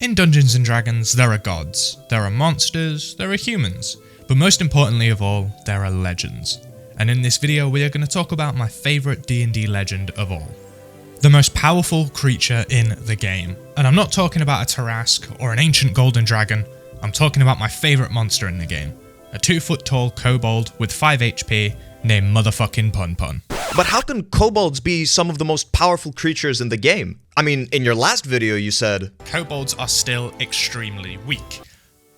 In Dungeons & Dragons, there are gods, there are monsters, there are humans, but most importantly of all, there are legends. And in this video we are going to talk about my favourite D&D legend of all. The most powerful creature in the game. And I'm not talking about a Tarrasque or an ancient golden dragon, I'm talking about my favourite monster in the game. A 2-foot tall kobold with 5 HP named motherfucking Pun Pun. But how can kobolds be some of the most powerful creatures in the game? I mean, in your last video you said kobolds are still extremely weak.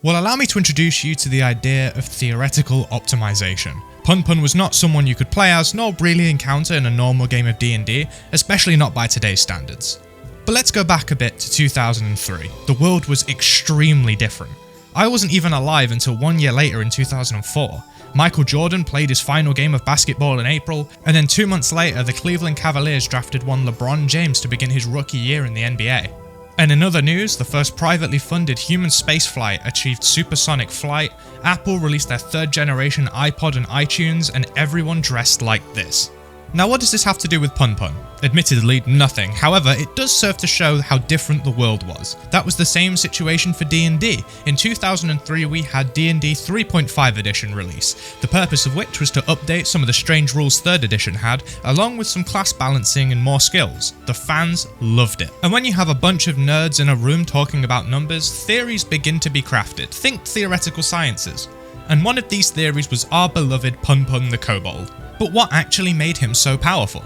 Well, allow me to introduce you to the idea of theoretical optimization. Pun Pun was not someone you could play as, nor really encounter in a normal game of D&D, especially not by today's standards. But let's go back a bit to 2003. The world was extremely different. I wasn't even alive until 1 year later in 2004. Michael Jordan played his final game of basketball in April, and then 2 months later the Cleveland Cavaliers drafted one LeBron James to begin his rookie year in the NBA. And in other news, the first privately funded human spaceflight achieved supersonic flight, Apple released their 3rd generation iPod and iTunes, and everyone dressed like this. Now what does this have to do with Pun Pun? Admittedly, nothing. However, it does serve to show how different the world was. That was the same situation for D&D. In 2003 we had D&D 3.5 edition release, the purpose of which was to update some of the strange rules 3rd edition had, along with some class balancing and more skills. The fans loved it. And when you have a bunch of nerds in a room talking about numbers, theories begin to be crafted. Think theoretical sciences. And one of these theories was our beloved Pun Pun the Kobold. But what actually made him so powerful?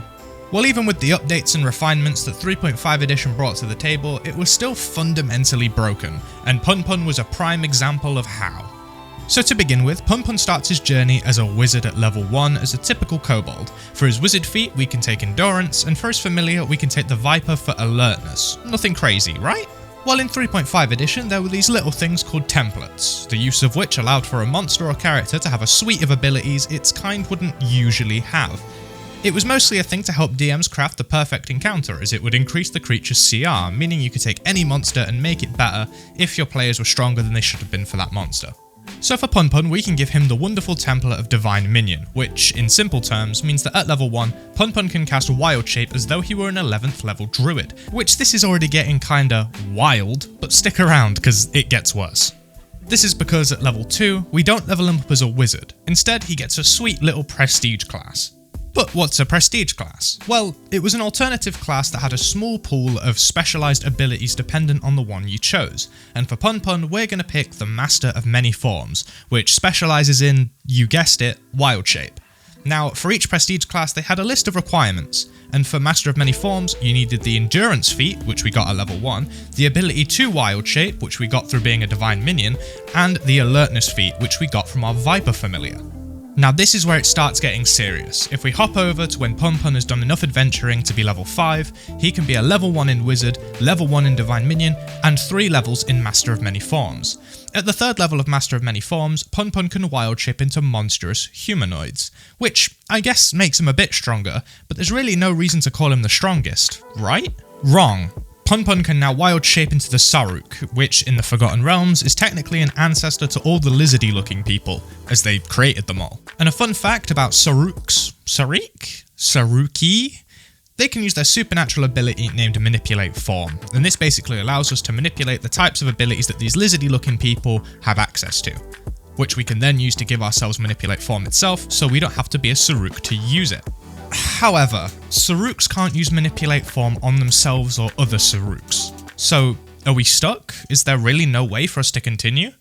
Well, even with the updates and refinements that 3.5 edition brought to the table, it was still fundamentally broken, and Pun Pun was a prime example of how. So to begin with, Pun Pun starts his journey as a wizard at level 1 as a typical kobold. For his wizard feat we can take endurance, and for his familiar we can take the viper for alertness. Nothing crazy, right? Well, in 3.5 edition there were these little things called templates, the use of which allowed for a monster or character to have a suite of abilities its kind wouldn't usually have. It was mostly a thing to help DMs craft the perfect encounter, as it would increase the creature's CR, meaning you could take any monster and make it better if your players were stronger than they should have been for that monster. So for Pun Pun, we can give him the wonderful template of Divine Minion, which, in simple terms, means that at level 1, Pun Pun can cast Wild Shape as though he were an 11th level druid, which this is already getting kinda wild, but stick around because it gets worse. This is because at level 2, we don't level him up as a wizard, instead he gets a sweet little prestige class. But what's a prestige class? Well, it was an alternative class that had a small pool of specialised abilities dependent on the one you chose, and for Pun Pun we're going to pick the Master of Many Forms, which specialises in, you guessed it, Wild Shape. Now, for each prestige class they had a list of requirements, and for Master of Many Forms you needed the Endurance feat, which we got at level 1, the ability to Wild Shape, which we got through being a Divine Minion, and the Alertness feat, which we got from our Viper familiar. Now this is where it starts getting serious. If we hop over to when Pun Pun has done enough adventuring to be level 5, he can be a level 1 in Wizard, level 1 in Divine Minion, and 3 levels in Master of Many Forms. At the 3rd level of Master of Many Forms, Pun Pun can wild shape into monstrous humanoids, which I guess makes him a bit stronger, but there's really no reason to call him the strongest, right? Wrong. Pun Pun can now wild shape into the Saruk, which in the Forgotten Realms is technically an ancestor to all the lizardy looking people, as they created them all. And a fun fact about Saruki? They can use their supernatural ability named Manipulate Form, and this basically allows us to manipulate the types of abilities that these lizardy looking people have access to, which we can then use to give ourselves Manipulate Form itself, so we don't have to be a Saruk to use it. However, Saruks can't use Manipulate Form on themselves or other Saruks. So, are we stuck? Is there really no way for us to continue?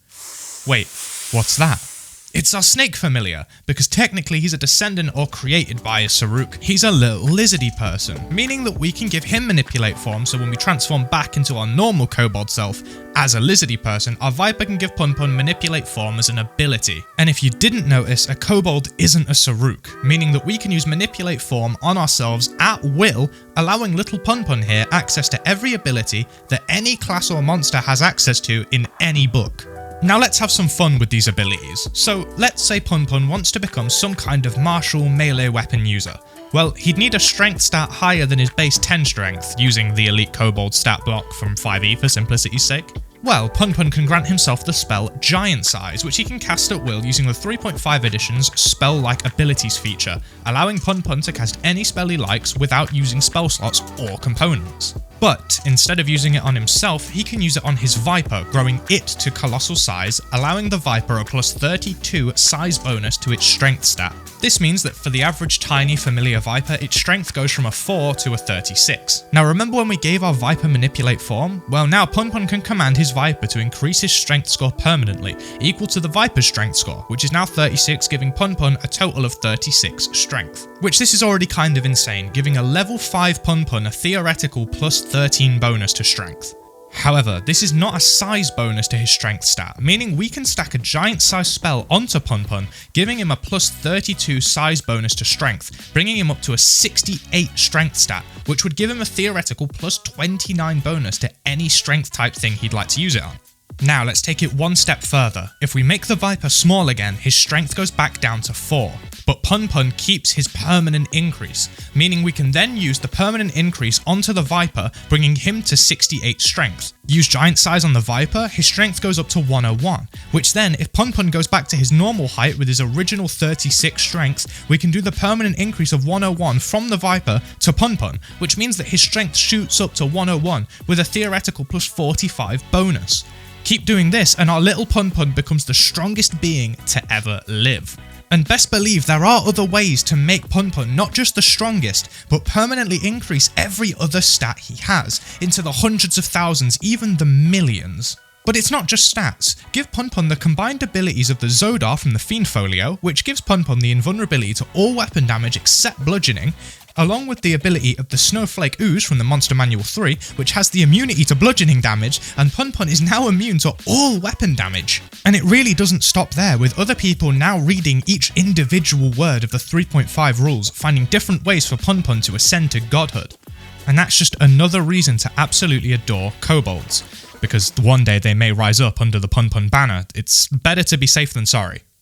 Wait, what's that? It's our snake familiar, because technically he's a descendant or created by a Saruk. He's a little lizardy person, meaning that we can give him Manipulate Form, so when we transform back into our normal kobold self as a lizardy person, our Viper can give Pun Pun Manipulate Form as an ability. And if you didn't notice, a kobold isn't a Saruk, meaning that we can use Manipulate Form on ourselves at will, allowing little Pun Pun here access to every ability that any class or monster has access to in any book. Now let's have some fun with these abilities. So let's say Pun Pun wants to become some kind of martial melee weapon user. Well, he'd need a strength stat higher than his base 10 strength, using the elite kobold stat block from 5e for simplicity's sake. Well, Pun Pun can grant himself the spell Giant Size, which he can cast at will using the 3.5 edition's Spell-like Abilities feature, allowing Pun Pun to cast any spell he likes without using spell slots or components. But instead of using it on himself, he can use it on his Viper, growing it to colossal size, allowing the Viper a plus 32 size bonus to its strength stat. This means that for the average tiny familiar Viper, its strength goes from a 4 to a 36. Now remember when we gave our Viper manipulate form? Well, now Pun can command his Viper to increase his strength score permanently, equal to the Viper's strength score, which is now 36, giving Pun a total of 36 strength. Which this is already kind of insane, giving a level 5 Pun a theoretical plus 13 bonus to strength. However, this is not a size bonus to his strength stat, meaning we can stack a giant size spell onto Pun, giving him a plus 32 size bonus to strength, bringing him up to a 68 strength stat, which would give him a theoretical plus 29 bonus to any strength type thing he'd like to use it on. Now let's take it one step further. If we make the Viper small again, his strength goes back down to 4. But Pun keeps his permanent increase, meaning we can then use the permanent increase onto the Viper, bringing him to 68 strength. Use giant size on the Viper, his strength goes up to 101, which then, if Pun goes back to his normal height with his original 36 strength, we can do the permanent increase of 101 from the Viper to Pun, which means that his strength shoots up to 101 with a theoretical plus 45 bonus. Keep doing this and our little Pun becomes the strongest being to ever live. And best believe there are other ways to make Pun not just the strongest, but permanently increase every other stat he has, into the hundreds of thousands, even the millions. But it's not just stats. Give Pun the combined abilities of the Zodar from the Fiend Folio, which gives Pun the invulnerability to all weapon damage except bludgeoning, along with the ability of the Snowflake Ooze from the Monster Manual 3, which has the immunity to bludgeoning damage, and Pun is now immune to all weapon damage. And it really doesn't stop there, with other people now reading each individual word of the 3.5 rules, finding different ways for Pun to ascend to godhood. And that's just another reason to absolutely adore kobolds, because one day they may rise up under the Pun banner. It's better to be safe than sorry.